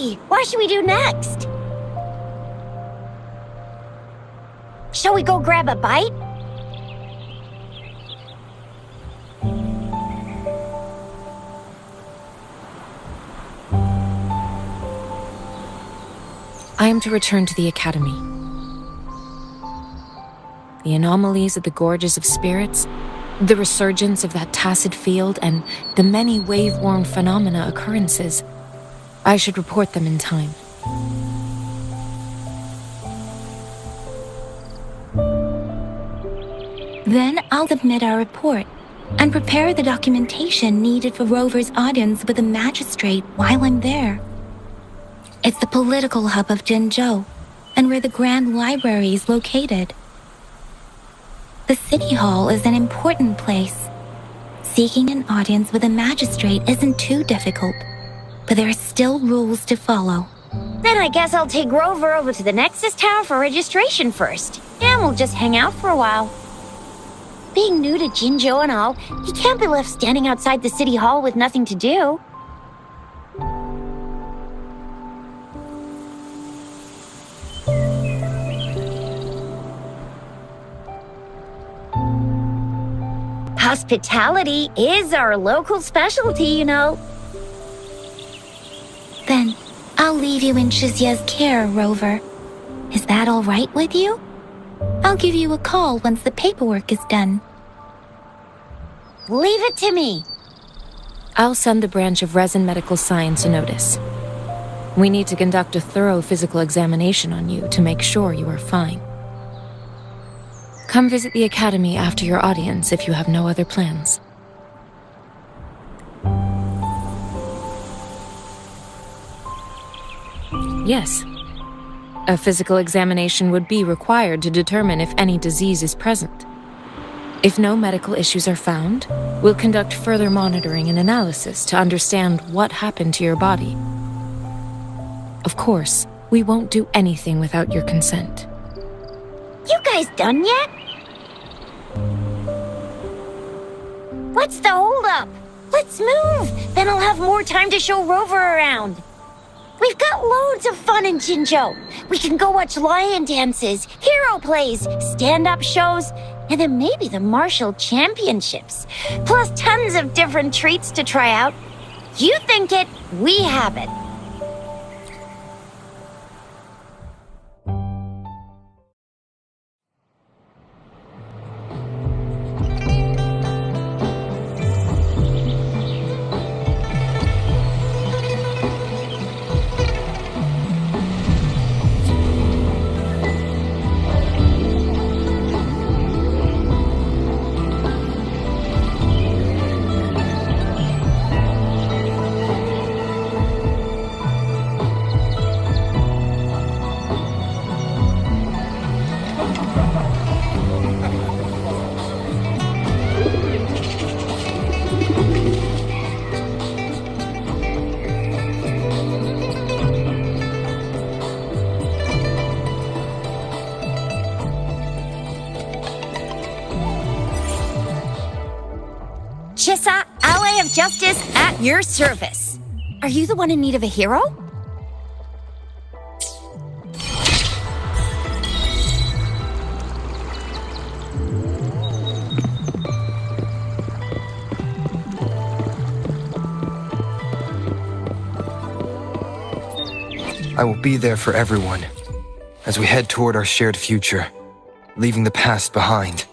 Hey, what should we do next? Shall we go grab a bite? I am to return to the Academy. The anomalies of the gorges of spirits, the resurgence of that tacit field, and the many wave-worn phenomena occurrences. I should report them in time. Then I'll submit our report and prepare the documentation needed for Rover's audience with the magistrate while I'm there. It's the political hub of Jinzhou, and where the Grand Library is located. The City Hall is an important place. Seeking an audience with a magistrate isn't too difficult, but there are still rules to follow. Then I guess I'll take Rover over to the Nexus Tower for registration first, and we'll just hang out for a while. Being new to Jinzhou and all, he can't be left standing outside the City Hall with nothing to do. Hospitality is our local specialty, you know. Then I'll leave you in Shizia's care, Rover. Is that all right with you? I'll give you a call once the paperwork is done. Leave it to me. I'll send the branch of Resin Medical Science a notice. We need to conduct a thorough physical examination on you to make sure you are fine. Come visit the Academy after your audience if you have no other plans. Yes. A physical examination would be required to determine if any disease is present. If no medical issues are found, we'll conduct further monitoring and analysis to understand what happened to your body. Of course, we won't do anything without your consent. You guys done yet? What's the holdup? Let's move! Then I'll have more time to show Rover around. We've got loads of fun in Jinzhou. We can go watch lion dances, hero plays, stand-up shows, and then maybe the martial championships. Plus tons of different treats to try out. You think it, we have it. Chisa, ally of justice at your service. Are you the one in need of a hero? I will be there for everyone as we head toward our shared future, leaving the past behind.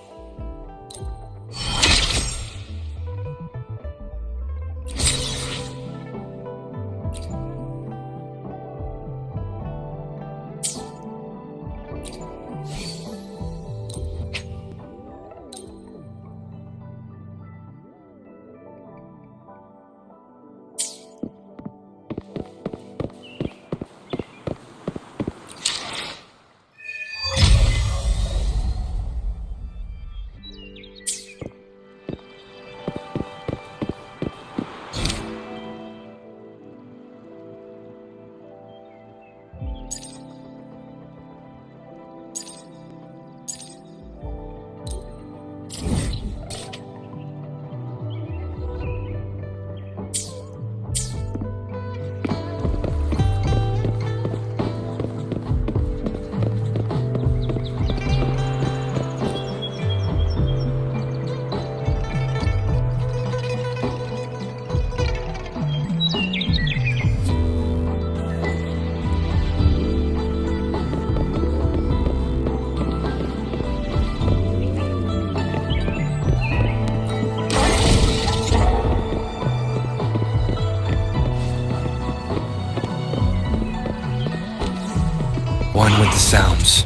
sounds.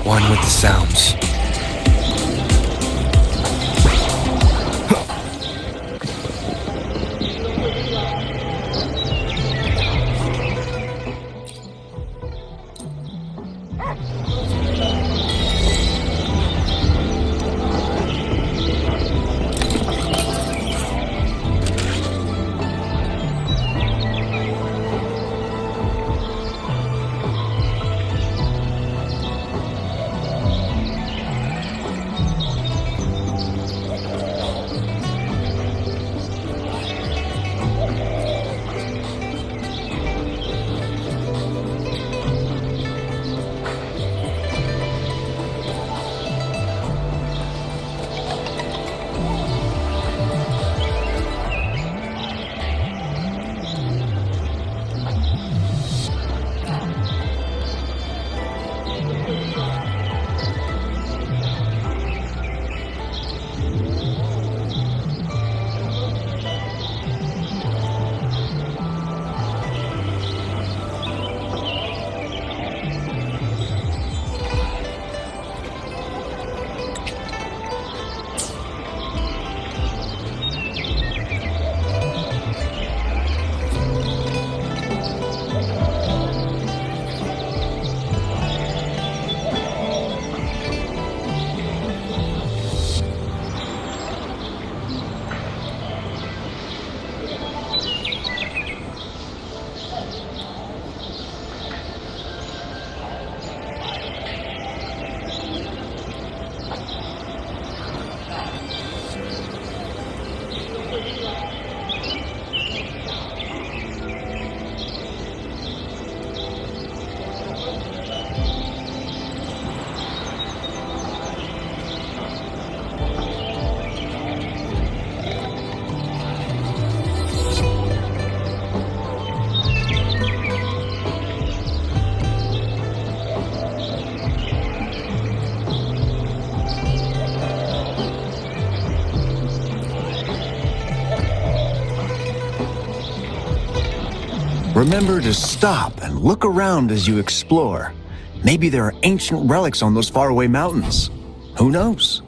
One with the sounds. Remember to stop and look around as you explore. Maybe there are ancient relics on those faraway mountains. Who knows?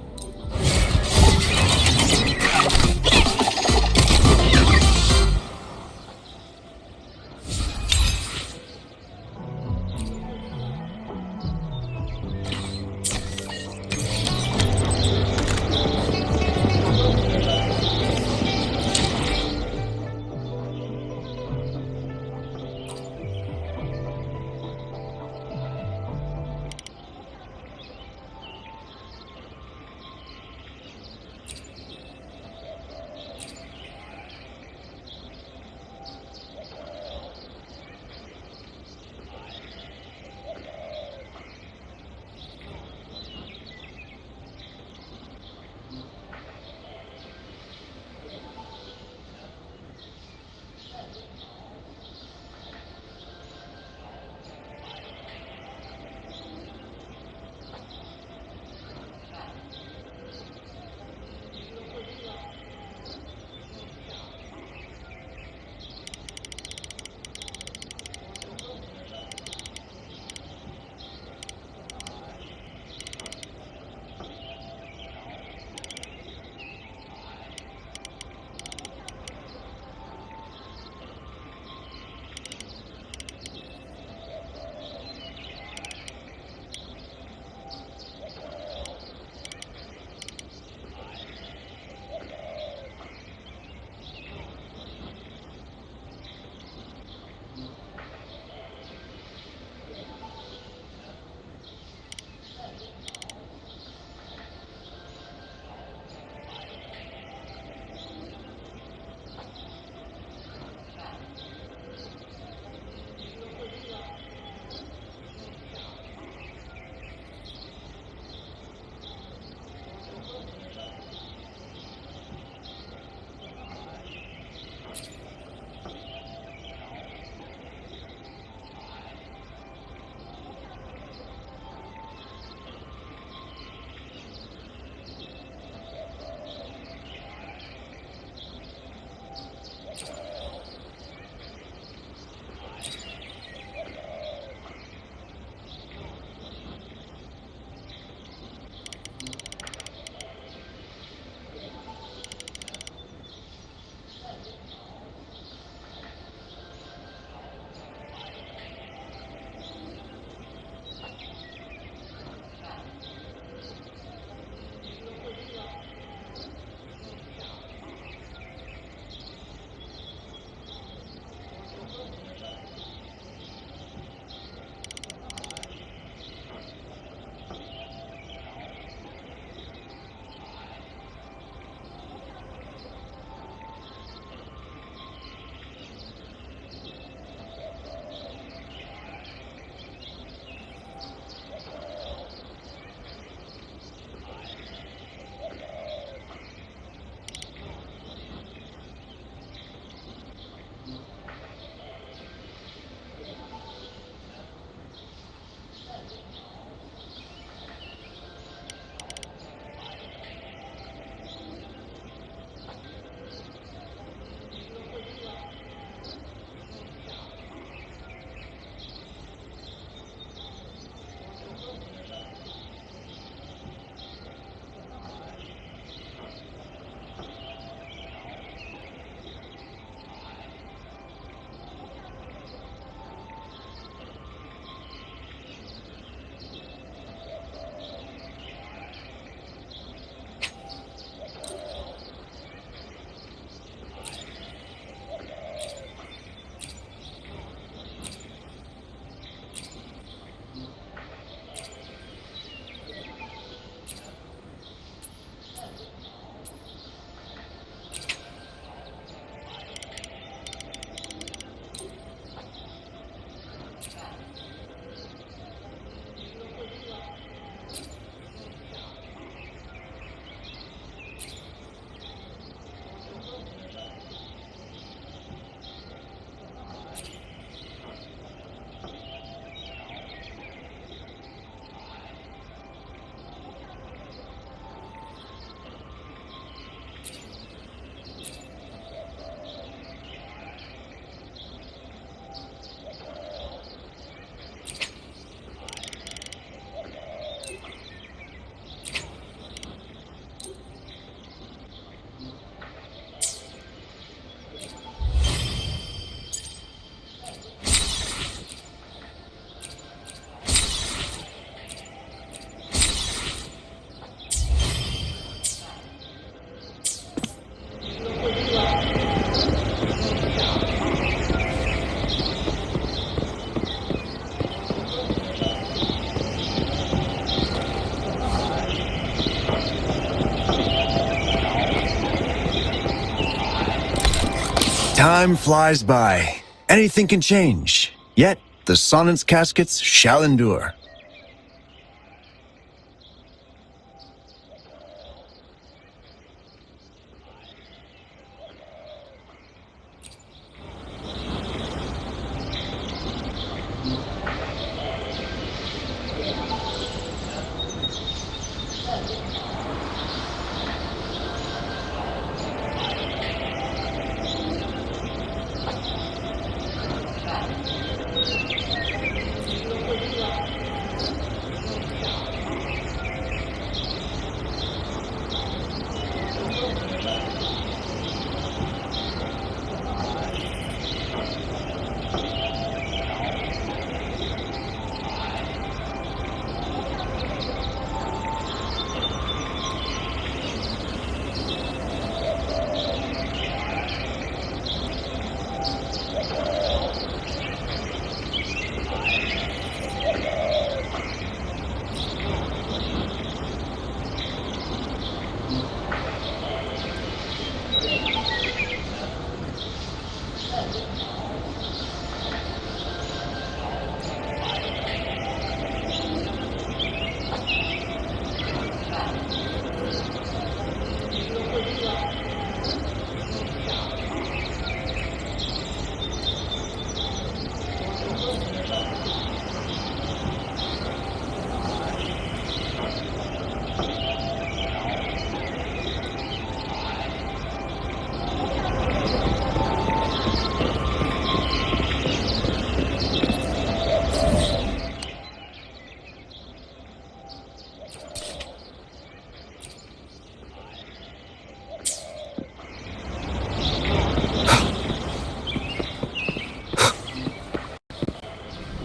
Time flies by. Anything can change. Yet, the Sonnet's caskets shall endure.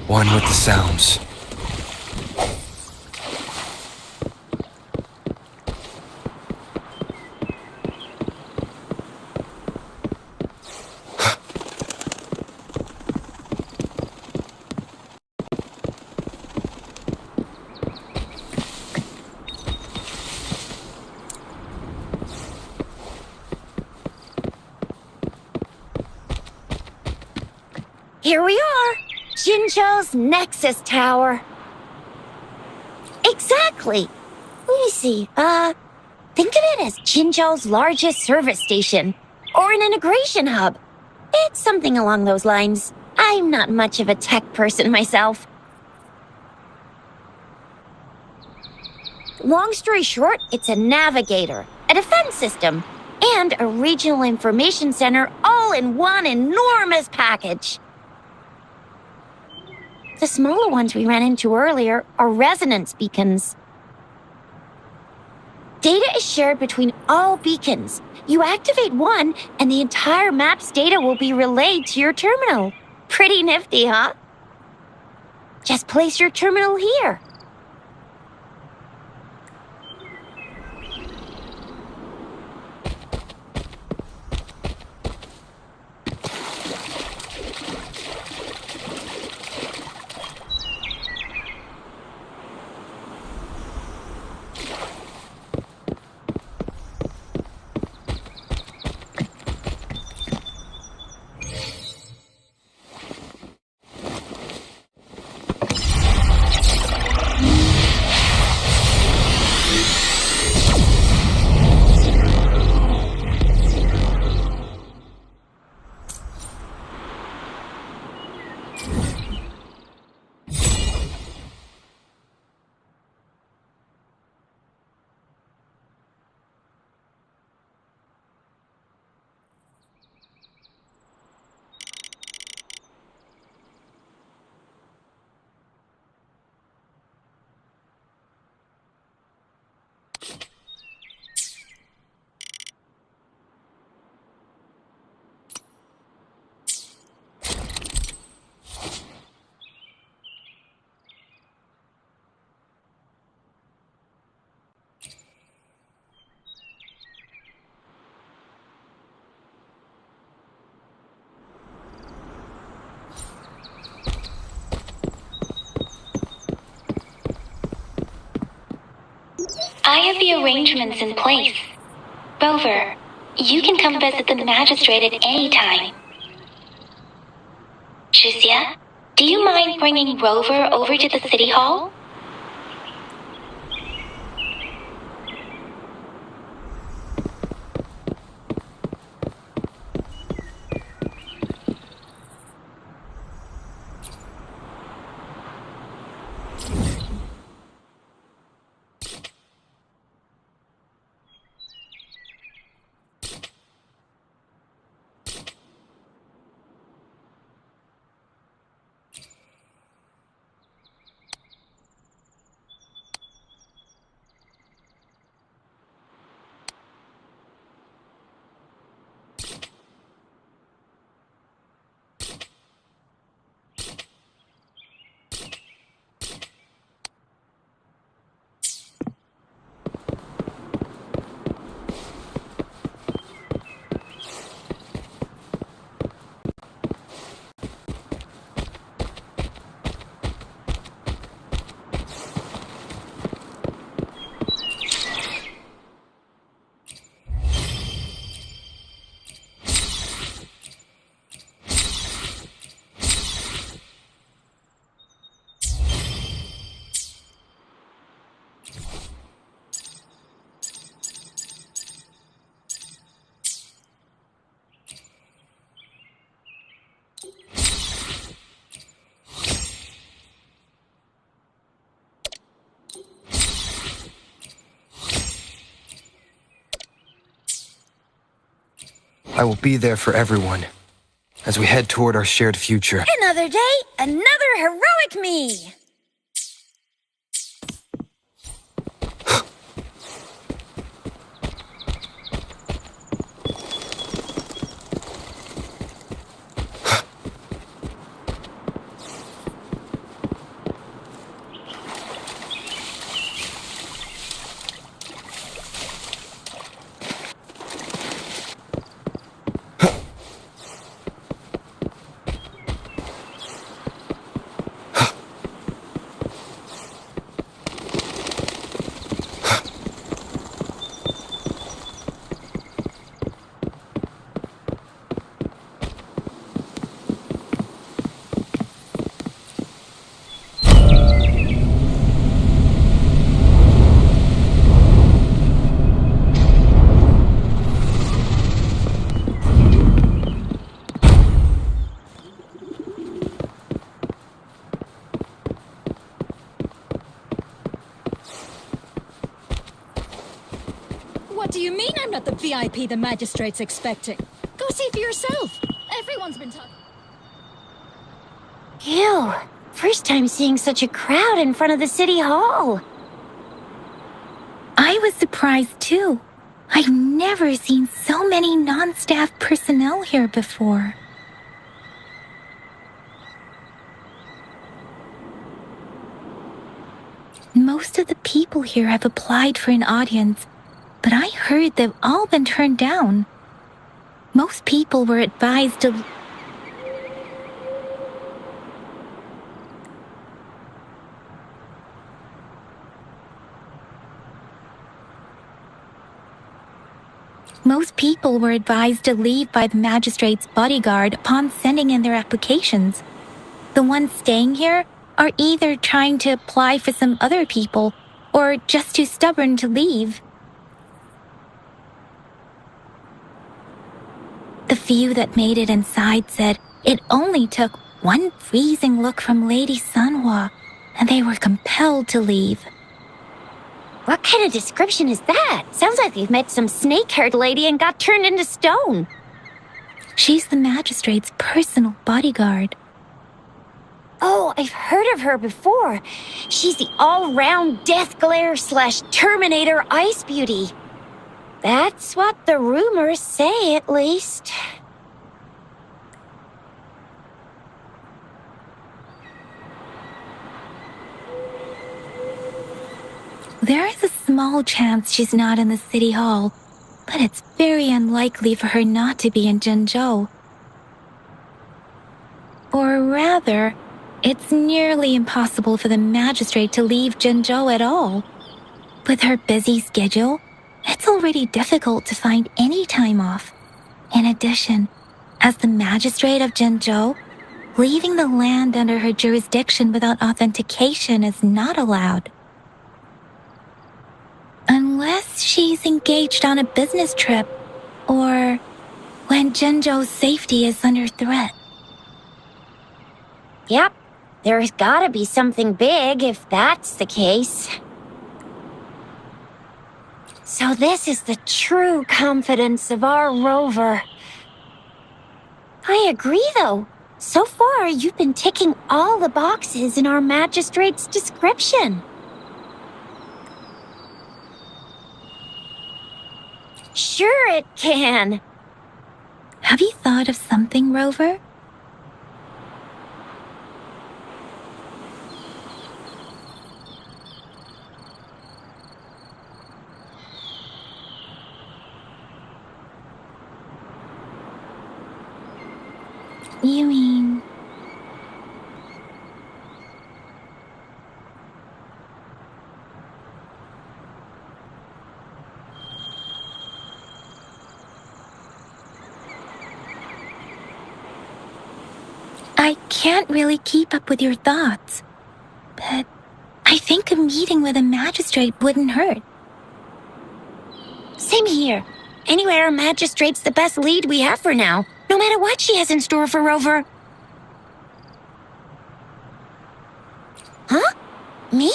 One with the sounds. Here we are! Jinzhou's Nexus Tower. Exactly! Let me see, think of it as Jinzhou's largest service station, or an integration hub. It's something along those lines. I'm not much of a tech person myself. Long story short, it's a navigator, a defense system, and a regional information center all in one enormous package. The smaller ones we ran into earlier are resonance beacons. Data is shared between all beacons. You activate one, and the entire map's data will be relayed to your terminal. Pretty nifty, huh? Just place your terminal here. I have the arrangements in place. Rover, you can come visit the magistrate at any time. mind bringing Rover over to the City Hall? I will be there for everyone as we head toward our shared future. Another day, another heroic me! What do you mean I'm not the VIP the magistrate's expecting? Go see for yourself. Everyone's been talking. Ew, first time seeing such a crowd in front of the City Hall. I was surprised too. I've never seen so many non-staff personnel here before. Most of the people here have applied for an audience, but I heard they've all been turned down. Most people were advised to... Most people were advised to leave by the magistrate's bodyguard upon sending in their applications. The ones staying here are either trying to apply for some other people or just too stubborn to leave. The few that made it inside said it only took one freezing look from Lady Sunhwa, and they were compelled to leave. What kind of description is that? Sounds like you've met some snake-haired lady and got turned into stone. She's the magistrate's personal bodyguard. Oh, I've heard of her before. She's the all-round Death Glare / Terminator Ice Beauty. That's what the rumors say, at least. There is a small chance she's not in the City Hall, but it's very unlikely for her not to be in Jinzhou. Or rather, it's nearly impossible for the magistrate to leave Jinzhou at all. With her busy schedule, it's already difficult to find any time off. In addition, as the magistrate of Jinzhou, Leaving the land under her jurisdiction without authentication is not allowed. Unless she's engaged on a business trip, or when Jinzhou's safety is under threat. Yep, there's gotta be something big if that's the case. So this is the true confidence of our rover. I agree, though. So far, you've been ticking all the boxes in our magistrate's description. Sure it can. Have you thought of something, Rover? You mean... I can't really keep up with your thoughts, but I think a meeting with a magistrate wouldn't hurt. Same here. Anywhere a magistrate's the best lead we have for now, no matter what she has in store for Rover. Huh? Me?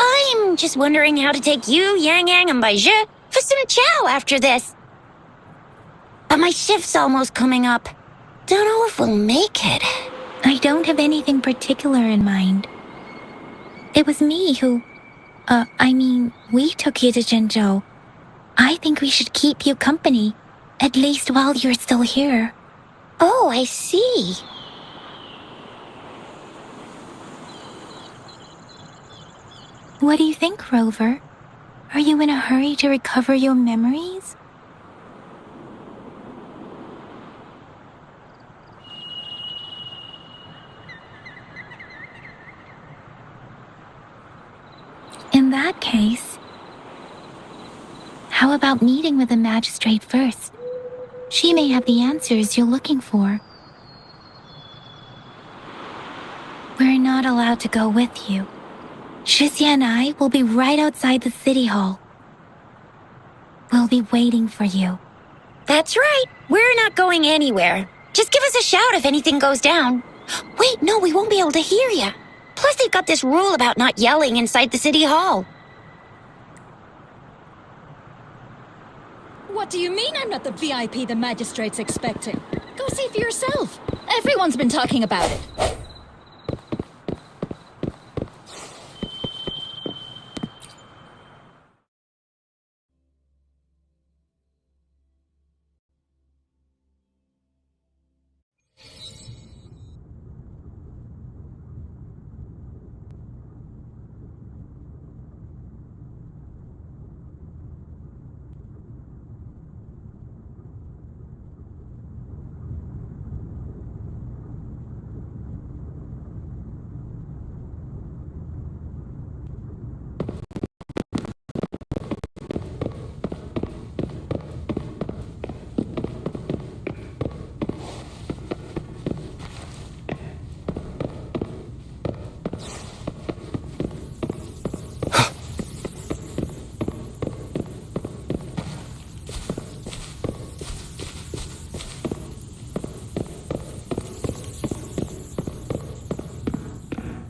I'm just wondering how to take you, Yang Yang, and Baizhi for some chow after this. But my shift's almost coming up. Don't know if we'll make it. I don't have anything particular in mind. It was me who... we took you to Jinzhou. I think we should keep you company, at least while you're still here. Oh, I see. What do you think, Rover? Are you in a hurry to recover your memories? In that case, how about meeting with the magistrate first? She may have the answers you're looking for. We're not allowed to go with you. Shixia and I will be right outside the city hall. We'll be waiting for you. That's right. We're not going anywhere. Just give us a shout if anything goes down. Wait, no, we won't be able to hear you. Plus, they've got this rule about not yelling inside the city hall. What do you mean I'm not the VIP the magistrate's expecting? Go see for yourself. Everyone's been talking about it.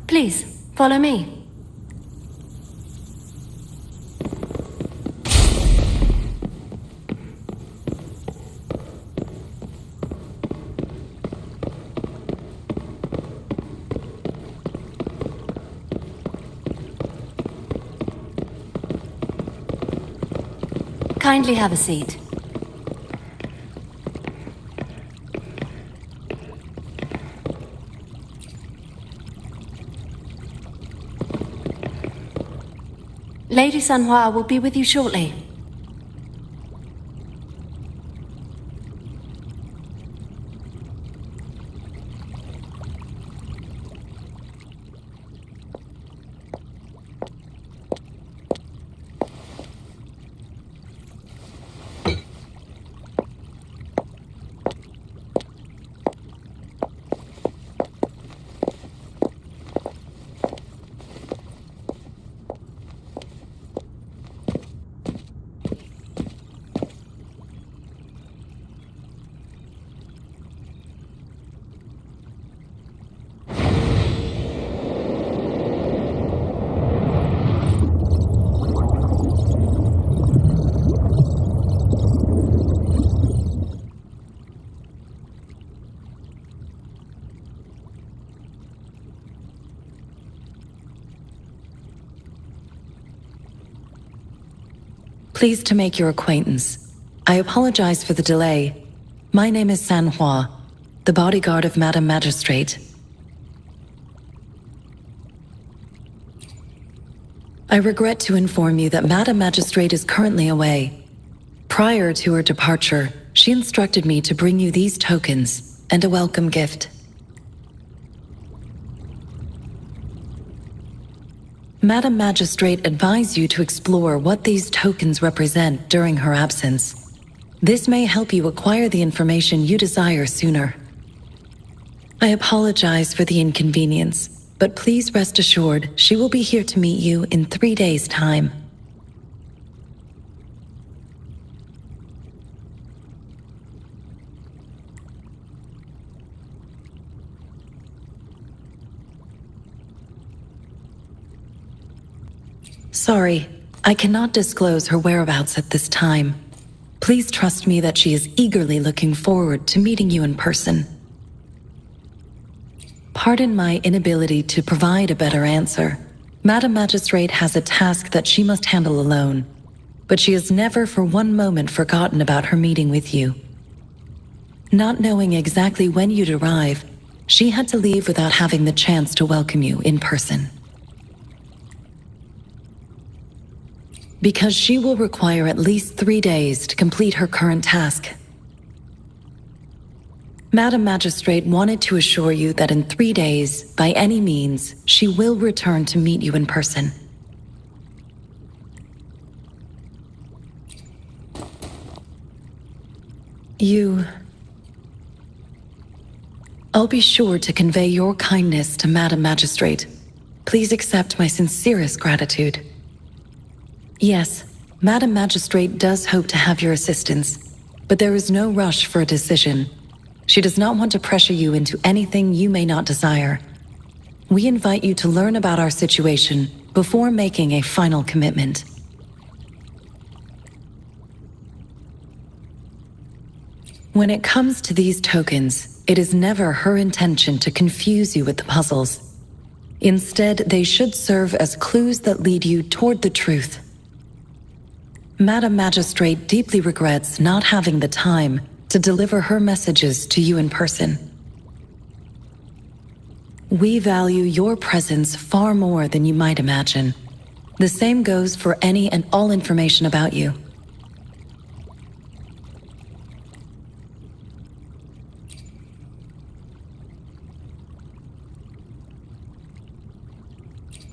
Please, follow me. Kindly have a seat. Lady Sanhua will be with you shortly. Pleased to make your acquaintance. I apologize for the delay. My name is San Hua, the bodyguard of Madam Magistrate. I regret to inform you that Madam Magistrate is currently away. Prior to her departure, she instructed me to bring you these tokens and a welcome gift. Madam Magistrate advised you to explore what these tokens represent during her absence. This may help you acquire the information you desire sooner. I apologize for the inconvenience, but please rest assured she will be here to meet you in 3 days' time. Sorry, I cannot disclose her whereabouts at this time. Please trust me that she is eagerly looking forward to meeting you in person. Pardon my inability to provide a better answer. Madam Magistrate has a task that she must handle alone, but she has never for one moment forgotten about her meeting with you. Not knowing exactly when you'd arrive, she had to leave without having the chance to welcome you in person. Because she will require at least 3 days to complete her current task. Madam Magistrate wanted to assure you that in 3 days, by any means, she will return to meet you in person. I'll be sure to convey your kindness to Madam Magistrate. Please accept my sincerest gratitude. Yes, Madam Magistrate does hope to have your assistance, but there is no rush for a decision. She does not want to pressure you into anything you may not desire. We invite you to learn about our situation before making a final commitment. When it comes to these tokens, it is never her intention to confuse you with the puzzles. Instead, they should serve as clues that lead you toward the truth. Madam Magistrate deeply regrets not having the time to deliver her messages to you in person. We value your presence far more than you might imagine. The same goes for any and all information about you.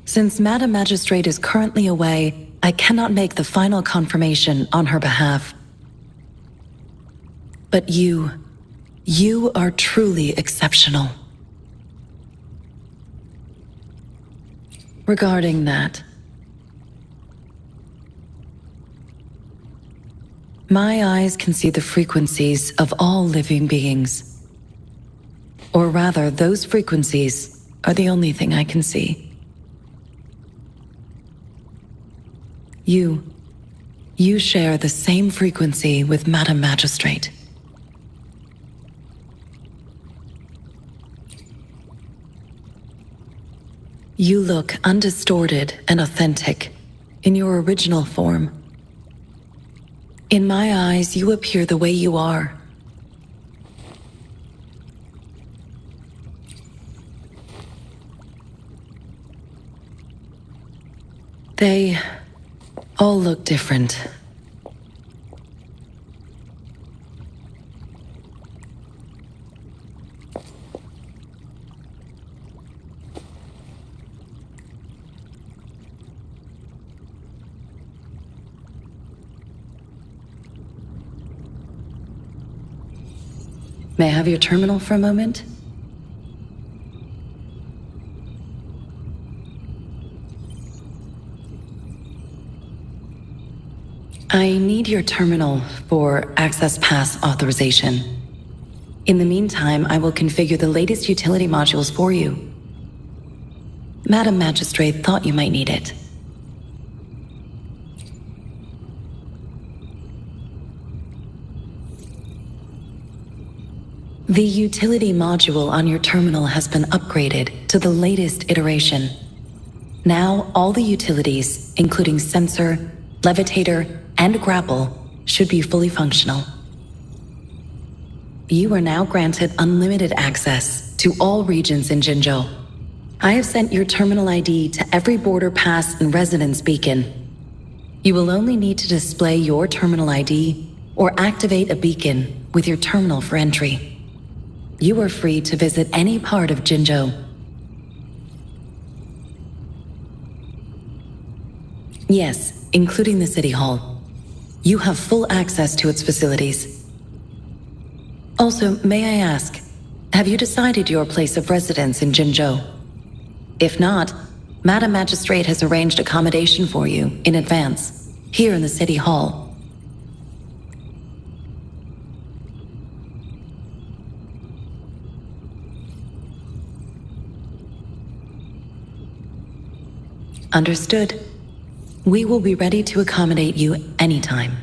Since Madam Magistrate is currently away, I cannot make the final confirmation on her behalf. But you are truly exceptional. Regarding that, my eyes can see the frequencies of all living beings. Or rather, those frequencies are the only thing I can see. You share the same frequency with Madam Magistrate. You look undistorted and authentic in your original form. In my eyes, you appear the way you are. They all look different. May I have your terminal for a moment? I need your terminal for Access Pass authorization. In the meantime, I will configure the latest utility modules for you. Madam Magistrate thought you might need it. The utility module on your terminal has been upgraded to the latest iteration. Now, all the utilities, including sensor, levitator, and grapple should be fully functional. You are now granted unlimited access to all regions in Jinzhou. I have sent your terminal ID to every border pass and residence beacon. You will only need to display your terminal ID or activate a beacon with your terminal for entry. You are free to visit any part of Jinzhou. Yes, including the City Hall. You have full access to its facilities. Also, may I ask, have you decided your place of residence in Jinzhou? If not, Madam Magistrate has arranged accommodation for you in advance, here in the City Hall. Understood. We will be ready to accommodate you anytime.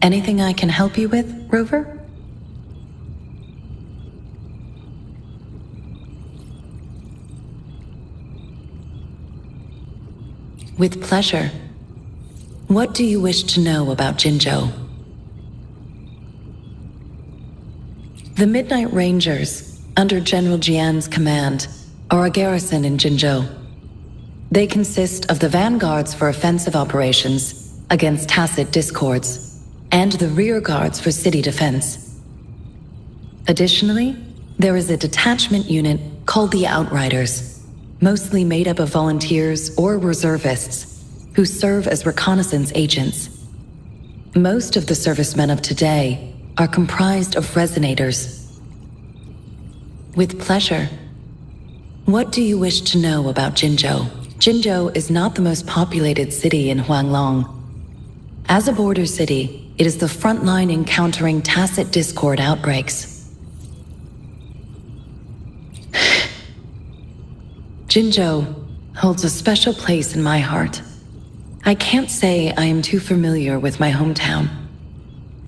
Anything I can help you with, Rover? With pleasure. What do you wish to know about Jinzhou? The Midnight Rangers, under General Jian's command, are a garrison in Jinzhou. They consist of the vanguards for offensive operations against tacit discords, and the rear guards for city defense. Additionally, there is a detachment unit called the Outriders, mostly made up of volunteers or reservists who serve as reconnaissance agents. Most of the servicemen of today are comprised of resonators. With pleasure. What do you wish to know about Jinzhou? Jinzhou is not the most populated city in Huanglong. As a border city, it is the front line in countering tacit discord outbreaks. Jinzhou holds a special place in my heart. I can't say I am too familiar with my hometown,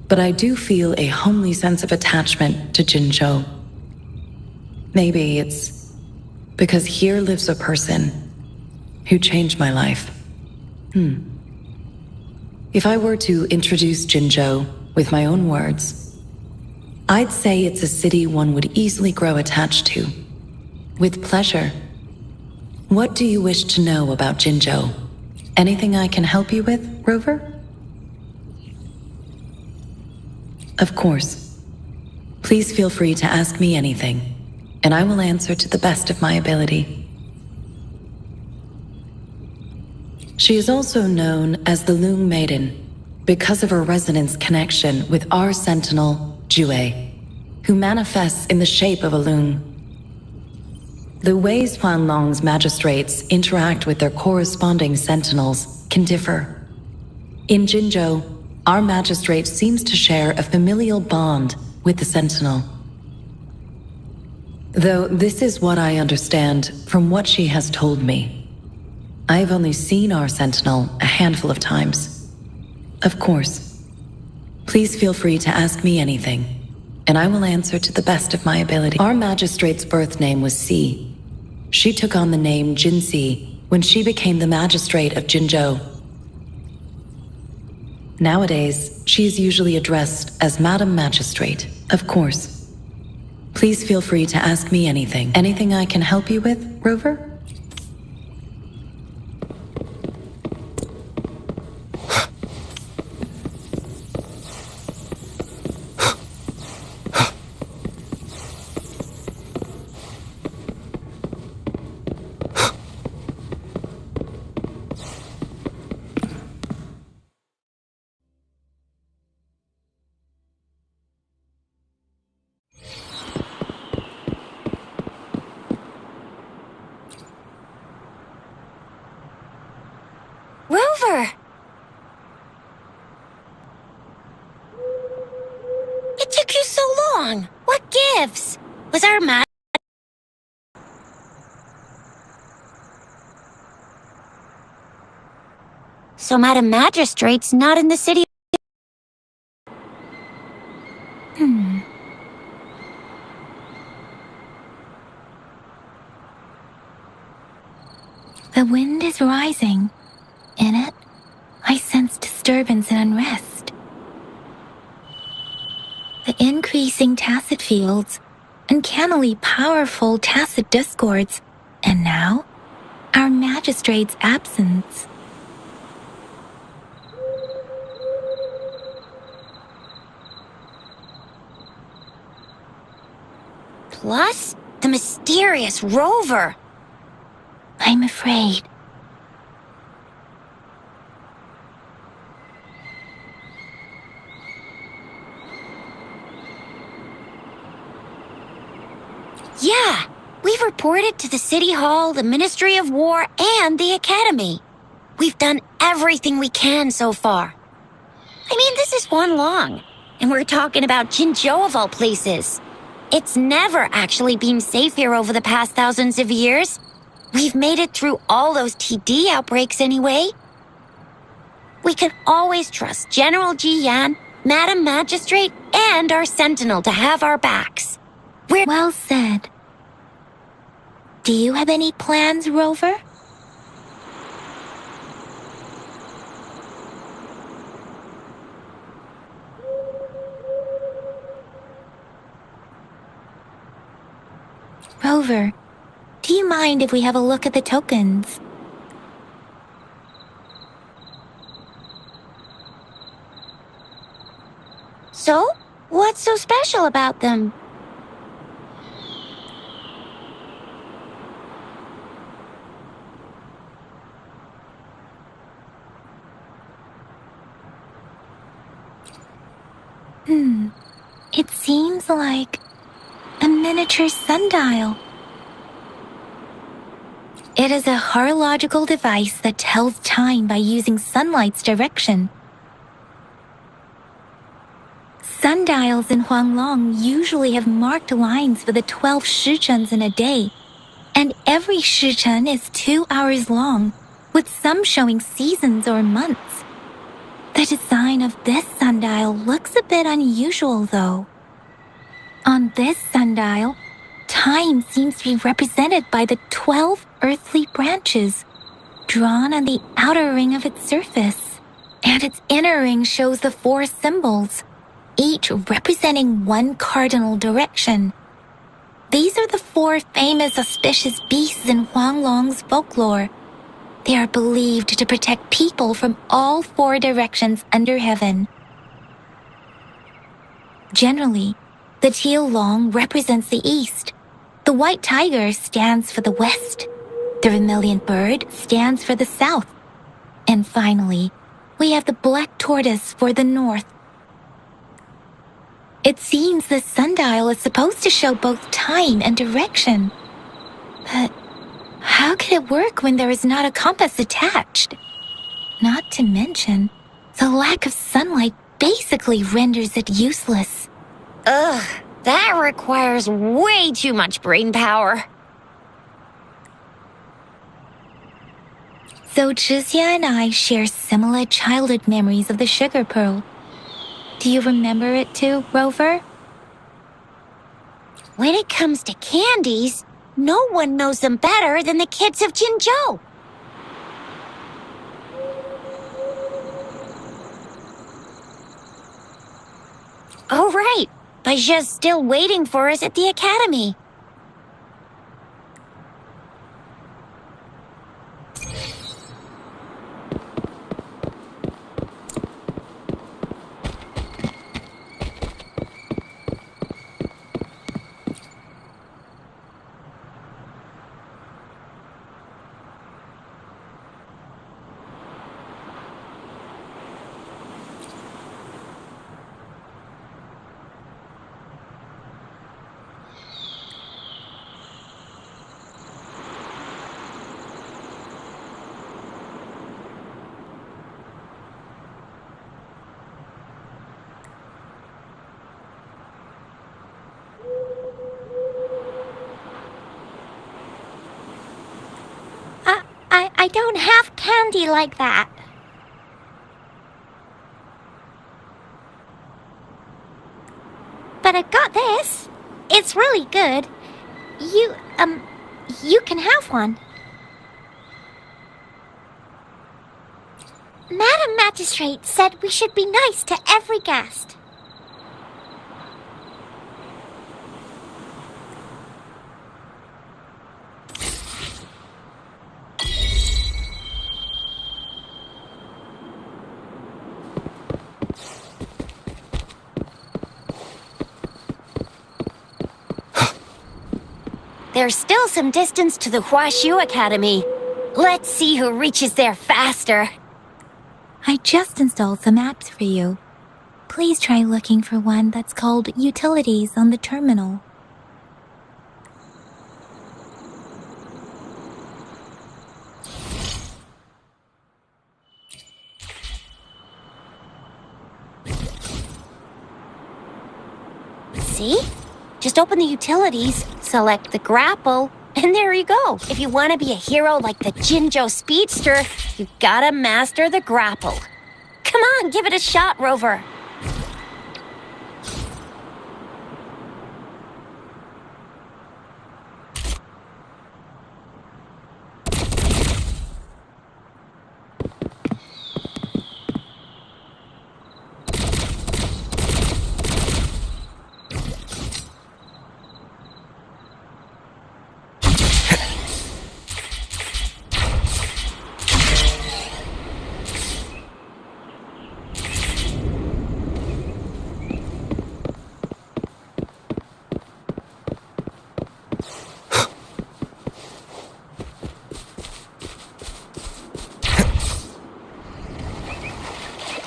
but I do feel a homely sense of attachment to Jinzhou. Maybe it's because here lives a person who changed my life. If I were to introduce Jinzhou with my own words, I'd say it's a city one would easily grow attached to. With pleasure. What do you wish to know about Jinzhou? Anything I can help you with, Rover? Of course. Please feel free to ask me anything, and I will answer to the best of my ability. She is also known as the Loong Maiden because of her resonance connection with our sentinel, Jue, who manifests in the shape of a loon. The ways Huanglong's magistrates interact with their corresponding sentinels can differ. In Jinzhou, our magistrate seems to share a familial bond with the sentinel. Though this is what I understand from what she has told me. I have only seen our sentinel a handful of times. Of course. Please feel free to ask me anything, and I will answer to the best of my ability. Our magistrate's birth name was Si. She took on the name Jinsi when she became the magistrate of Jinzhou. Nowadays, she is usually addressed as Madam Magistrate. Of course. Please feel free to ask me anything. Anything I can help you with, Rover? Rover! It took you so long. What gives? Was our So Madam Magistrate's not in the city. The wind is rising. In it, I sense disturbance and unrest. The increasing tacit fields, uncannily powerful tacit discords, and now, our magistrate's absence. Plus, the mysterious rover. I'm afraid. Yeah, we've reported to the City Hall, the Ministry of War, and the Academy. We've done everything we can so far. I mean, this is one long, and we're talking about Jinzhou of all places. It's never actually been safe here over the past thousands of years. We've made it through all those TD outbreaks anyway. We can always trust General Ji Yan, Madam Magistrate, and our Sentinel to have our backs. Well said. Do you have any plans, Rover? Rover, do you mind if we have a look at the tokens? So, what's so special about them? It seems like a miniature sundial. It is a horological device that tells time by using sunlight's direction. Sundials in Huanglong usually have marked lines for the 12 shichens in a day, and every shichen is 2 hours long, with some showing seasons or months. The design of this sundial looks a bit unusual, though. On this sundial, time seems to be represented by the 12 earthly branches, drawn on the outer ring of its surface, and its inner ring shows the 4 symbols, each representing one cardinal direction. These are the 4 famous auspicious beasts in Huanglong's folklore. They are believed to protect people from all 4 directions under heaven. Generally, the teal long represents the east, the white tiger stands for the west, the vermilion bird stands for the south, and finally, we have the black tortoise for the north. It seems the sundial is supposed to show both time and direction. But how can it work when there is not a compass attached? Not to mention, the lack of sunlight basically renders it useless. Ugh, that requires way too much brain power. So Zhixia and I share similar childhood memories of the sugar pearl. Do you remember it too, Rover? When it comes to candies, no one knows them better than the kids of Jinzhou. Oh, right. Baijia's still waiting for us at the academy. I don't have candy like that. But I got this. It's really good. You can have one. Madam Magistrate said we should be nice to every guest. There's still some distance to the Huashu Academy. Let's see who reaches there faster. I just installed some apps for you. Please try looking for one that's called Utilities on the terminal. See? Just open the utilities, select the grapple, and there you go. If you want to be a hero like the Jinjo Speedster, you gotta master the grapple. Come on, give it a shot, Rover.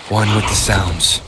One with the sounds.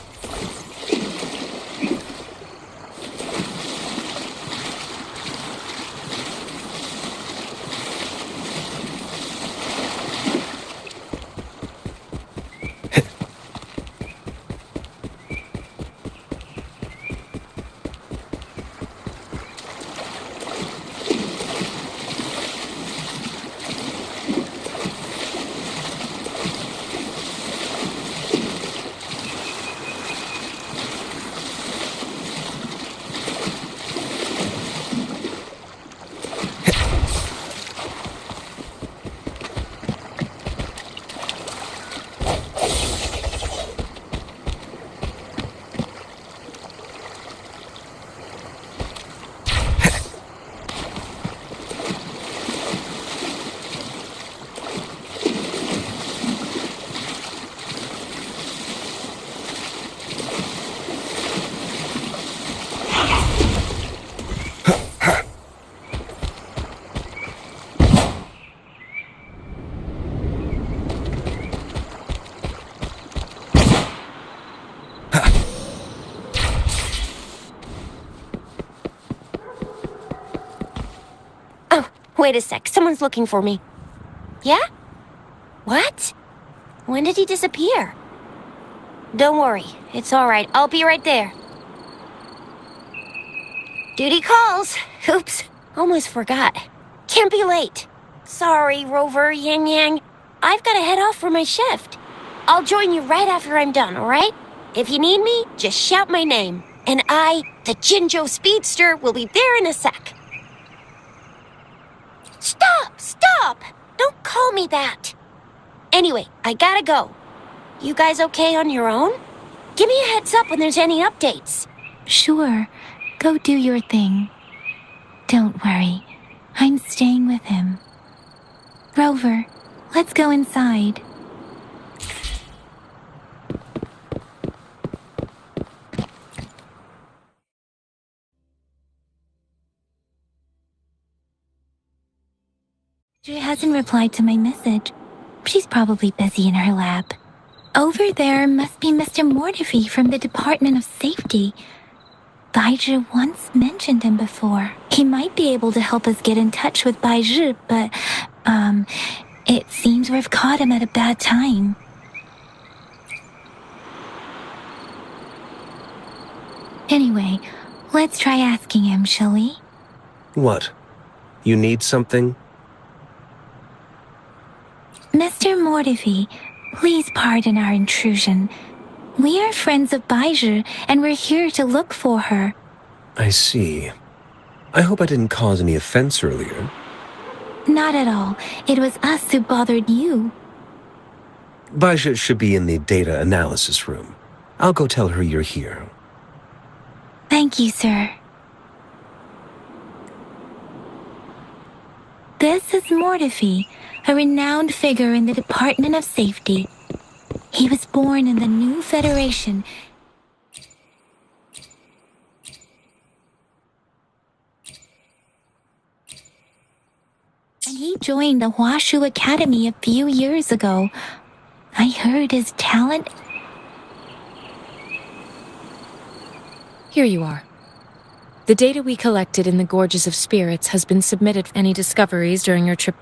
Wait a sec, someone's looking for me. Yeah? What? When did he disappear? Don't worry, it's alright, I'll be right there. Duty calls. Oops, almost forgot. Can't be late. Sorry, Rover, Yang Yang. I've gotta head off for my shift. I'll join you right after I'm done, alright? If you need me, just shout my name. And I, the Jinjo Speedster, will be there in a sec. Stop! Don't call me that. Anyway, I gotta go. You guys okay on your own? Give me a heads up when there's any updates. Sure, go do your thing. Don't worry, I'm staying with him. Rover, let's go inside. She hasn't replied to my message. She's probably busy in her lab. Over there must be Mr. Mortefi from the Department of Safety. Baizhi once mentioned him before. He might be able to help us get in touch with Baizhi, but, it seems we've caught him at a bad time. Anyway, let's try asking him, shall we? What? You need something? Mr. Mortefi, please pardon our intrusion. We are friends of Baizhi, and we're here to look for her. I see. I hope I didn't cause any offense earlier. Not at all. It was us who bothered you. Baja should be in the data analysis room. I'll go tell her you're here. Thank you, sir. This is Mortifi, a renowned figure in the Department of Safety. He was born in the new Federation. And he joined the Huashu Academy a few years ago. I heard his talent. Here you are. The data we collected in the Gorges of Spirits has been submitted. Any discoveries during your trip?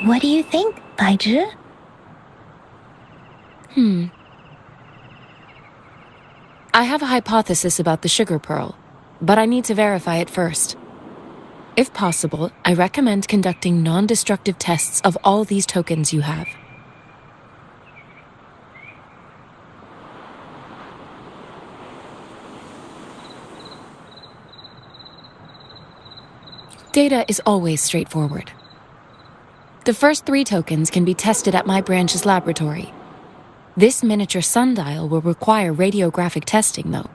What do you think, Baiju? I have a hypothesis about the sugar pearl, but I need to verify it first. If possible, I recommend conducting non-destructive tests of all these tokens you have. Data is always straightforward. The first 3 tokens can be tested at my branch's laboratory. This miniature sundial will require radiographic testing, though.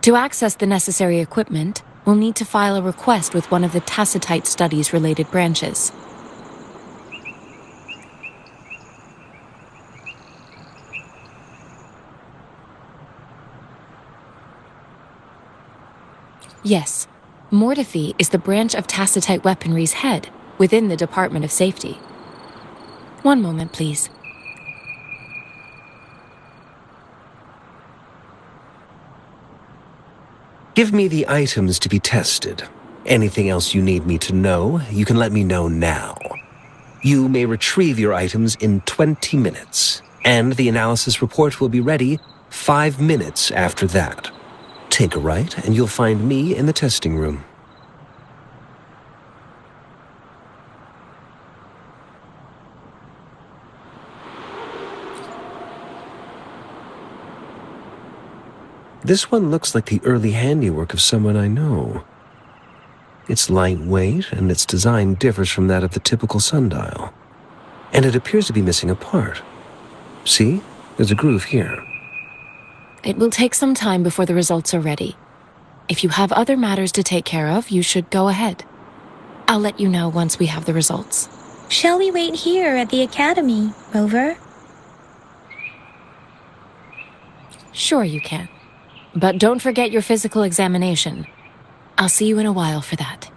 To access the necessary equipment, we'll need to file a request with one of the Tacitite Studies-related branches. Yes, Mortifi is the branch of Tacitite Weaponry's head within the Department of Safety. One moment, please. Give me the items to be tested. Anything else you need me to know, you can let me know now. You may retrieve your items in 20 minutes, and the analysis report will be ready 5 minutes after that. Take a right, and you'll find me in the testing room. This one looks like the early handiwork of someone I know. It's lightweight, and its design differs from that of the typical sundial. And it appears to be missing a part. See? There's a groove here. It will take some time before the results are ready. If you have other matters to take care of, you should go ahead. I'll let you know once we have the results. Shall we wait here at the Academy, Rover? Sure you can. But don't forget your physical examination. I'll see you in a while for that.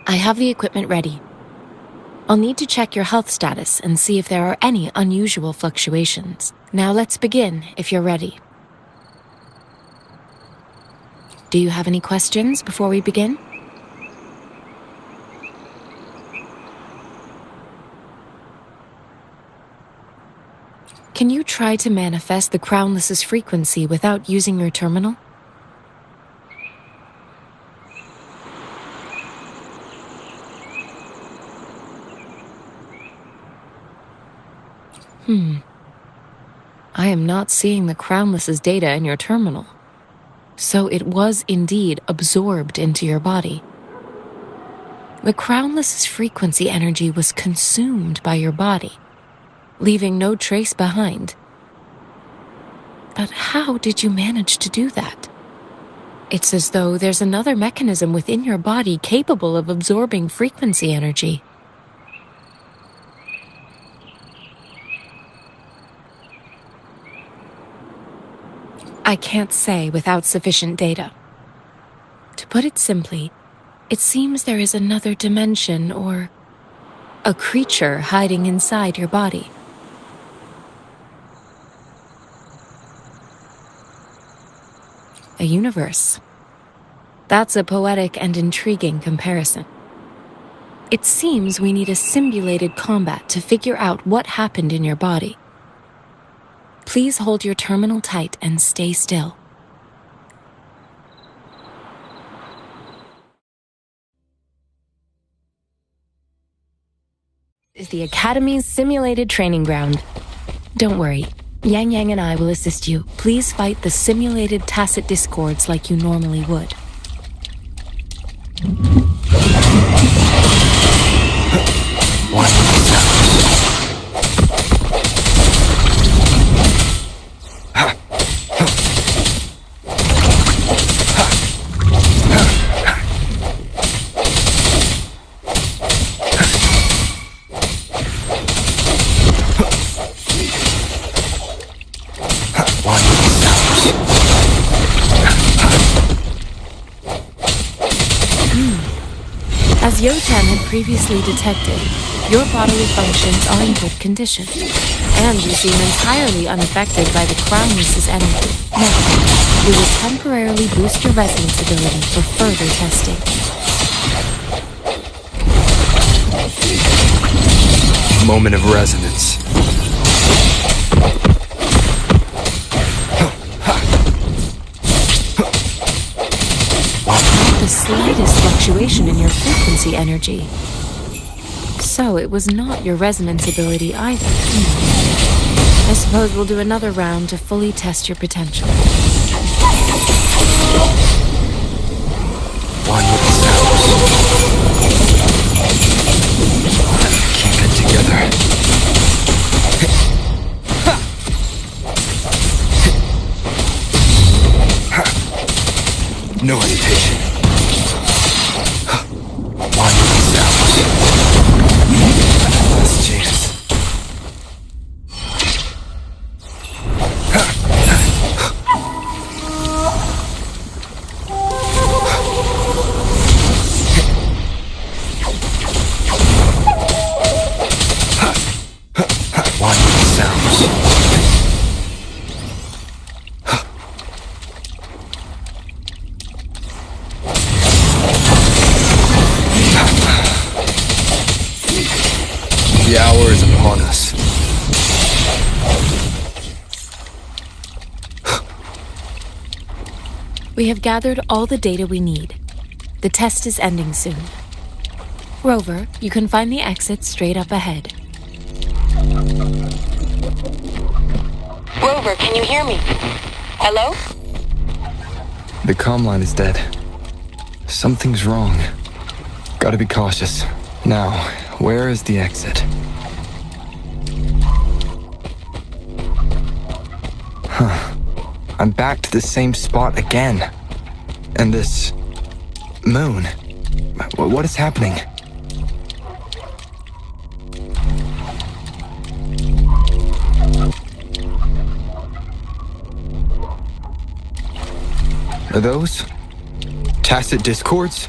I have the equipment ready. I'll need to check your health status and see if there are any unusual fluctuations. Now let's begin, if you're ready. Do you have any questions before we begin? Can you try to manifest the Crownless's frequency without using your terminal? I am not seeing the Crownless's data in your terminal. So it was indeed absorbed into your body. The Crownless's frequency energy was consumed by your body, leaving no trace behind. But how did you manage to do that? It's as though there's another mechanism within your body capable of absorbing frequency energy. I can't say without sufficient data. To put it simply, it seems there is another dimension or a creature hiding inside your body. A universe. That's a poetic and intriguing comparison. It seems we need a simulated combat to figure out what happened in your body. Please hold your terminal tight and stay still. Is the Academy's simulated training ground. Don't worry. Yang Yang and I will assist you. Please fight the simulated tacit discords like you normally would. As Yotan had previously detected, your bodily functions are in good condition, and you seem entirely unaffected by the Crownless's energy. Now, we will temporarily boost your resonance ability for further testing. Moment of resonance. The slightest fluctuation in your frequency energy. So it was not your resonance ability either. I suppose we'll do another round to fully test your potential. One with the sounds. Keep it together. No hesitation. One with the sounds. Last chance. One with the sounds. The hour is upon us. We have gathered all the data we need. The test is ending soon. Rover, you can find the exit straight up ahead. Rover, can you hear me? Hello? The comm line is dead. Something's wrong. Gotta be cautious. Now, where is the exit? I'm back to the same spot again. And this moon. What is happening? Are those tacit discords?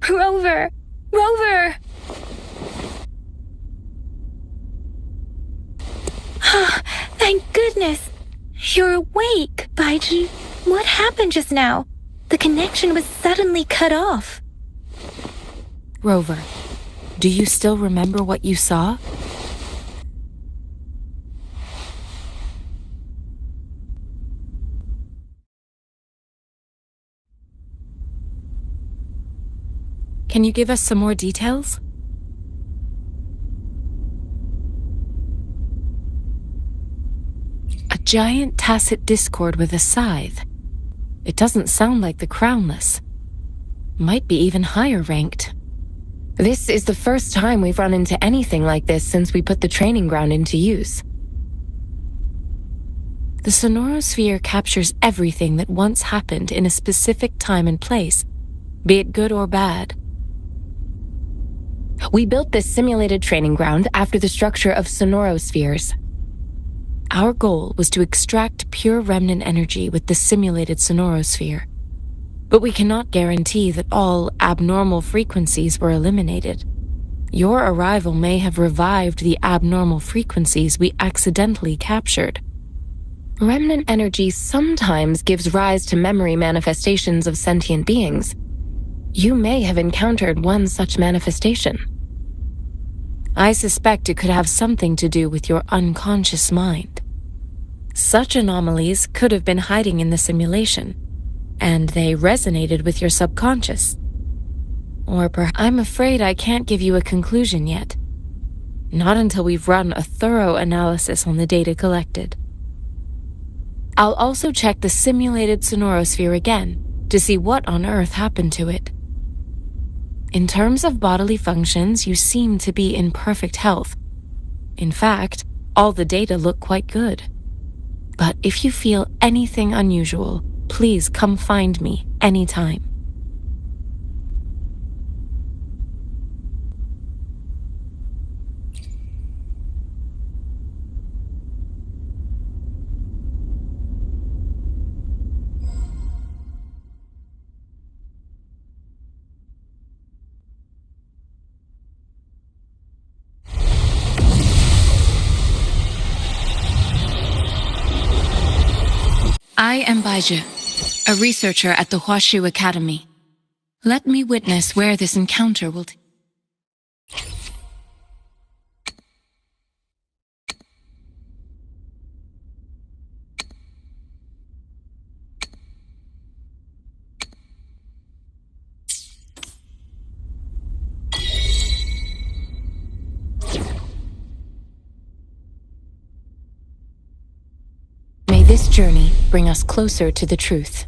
Rover! Rover! Thank goodness! You're awake, Baiji. What happened just now? The connection was suddenly cut off. Rover, do you still remember what you saw? Can you give us some more details? A giant tacit discord with a scythe. It doesn't sound like the Crownless. Might be even higher ranked. This is the first time we've run into anything like this since we put the training ground into use. The sonorosphere captures everything that once happened in a specific time and place, be it good or bad. We built this simulated training ground after the structure of sonorospheres. Our goal was to extract pure remnant energy with the simulated sonorosphere, but we cannot guarantee that all abnormal frequencies were eliminated. Your arrival may have revived the abnormal frequencies we accidentally captured. Remnant energy sometimes gives rise to memory manifestations of sentient beings. You may have encountered one such manifestation. I suspect it could have something to do with your unconscious mind. Such anomalies could have been hiding in the simulation, and they resonated with your subconscious. Or I'm afraid I can't give you a conclusion yet. Not until we've run a thorough analysis on the data collected. I'll also check the simulated sonorosphere again to see what on earth happened to it. In terms of bodily functions, you seem to be in perfect health. In fact, all the data look quite good. But if you feel anything unusual, please come find me anytime. I am Baiju, a researcher at the Huashu Academy. Let me witness where this encounter will take. May this journey bring us closer to the truth.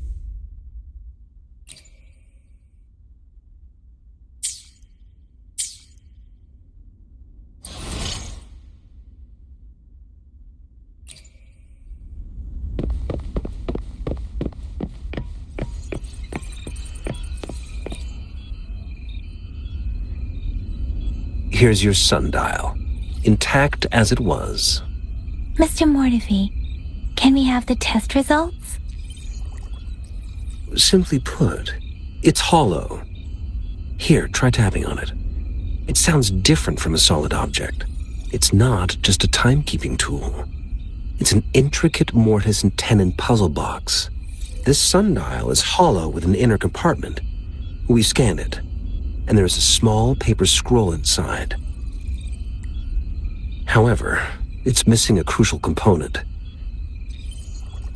Here's your sundial, intact as it was. Mr. Mortefi, can we have the test results? Simply put, it's hollow. Here, try tapping on it. It sounds different from a solid object. It's not just a timekeeping tool. It's an intricate mortise and tenon puzzle box. This sundial is hollow with an inner compartment. We scanned it, and there is a small paper scroll inside. However, it's missing a crucial component.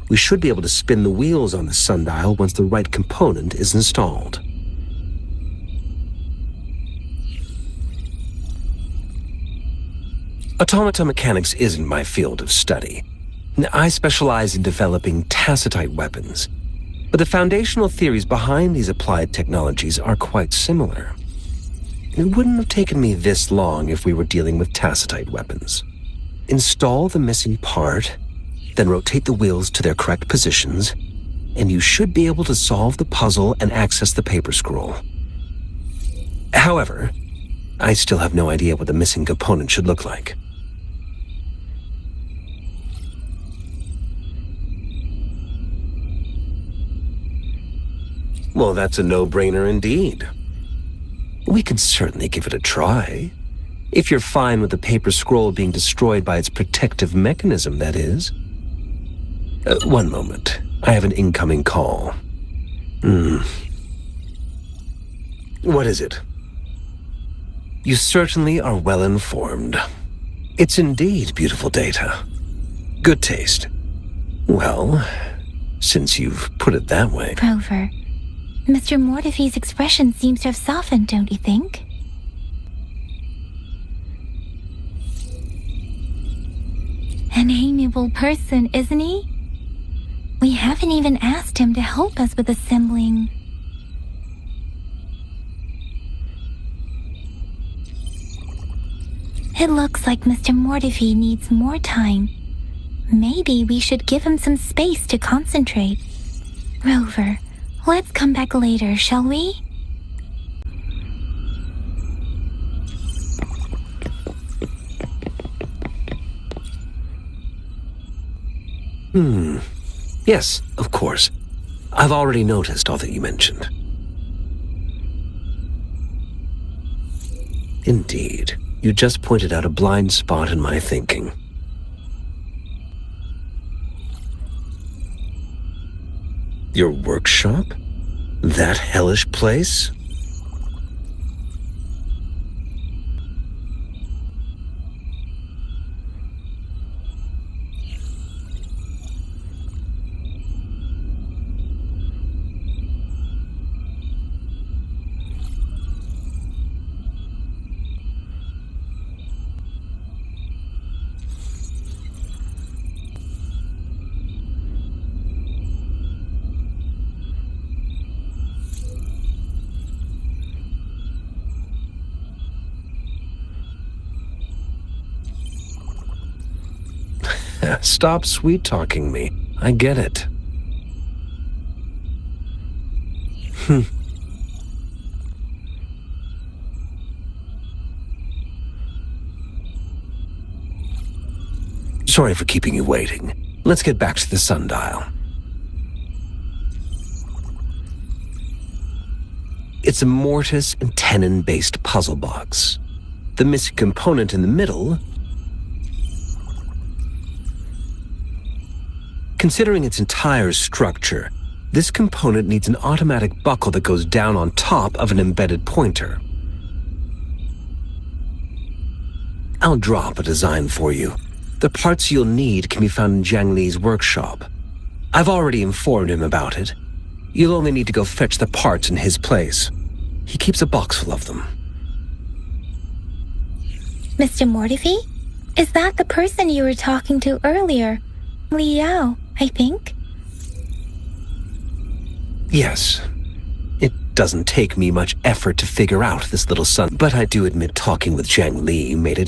We should be able to spin the wheels on the sundial once the right component is installed. Automata mechanics isn't my field of study. I specialize in developing tacitite weapons, but the foundational theories behind these applied technologies are quite similar. It wouldn't have taken me this long if we were dealing with tacitite weapons. Install the missing part, then rotate the wheels to their correct positions, and you should be able to solve the puzzle and access the paper scroll. However, I still have no idea what the missing component should look like. Well, that's a no-brainer indeed. We can certainly give it a try. If you're fine with the paper scroll being destroyed by its protective mechanism, that is. One moment. I have an incoming call. What is it? You certainly are well informed. It's indeed beautiful data. Good taste. Well, since you've put it that way. Rover, Mr. Mortefi's expression seems to have softened, don't you think? An amiable person, isn't he? We haven't even asked him to help us with assembling. It looks like Mr. Mortefi needs more time. Maybe we should give him some space to concentrate. Rover, let's come back later, shall we? Yes, of course. I've already noticed all that you mentioned. Indeed. You just pointed out a blind spot in my thinking. Your workshop? That hellish place? Stop sweet-talking me. I get it. Sorry for keeping you waiting. Let's get back to the sundial. It's a mortise and tenon-based puzzle box. The missing component in the middle... Considering its entire structure, this component needs an automatic buckle that goes down on top of an embedded pointer. I'll drop a design for you. The parts you'll need can be found in Jiang Li's workshop. I've already informed him about it. You'll only need to go fetch the parts in his place. He keeps a box full of them. Mr. Mortefi? Is that the person you were talking to earlier? Liao, I think? Yes. It doesn't take me much effort to figure out this little son, but I do admit talking with Jiang Li made it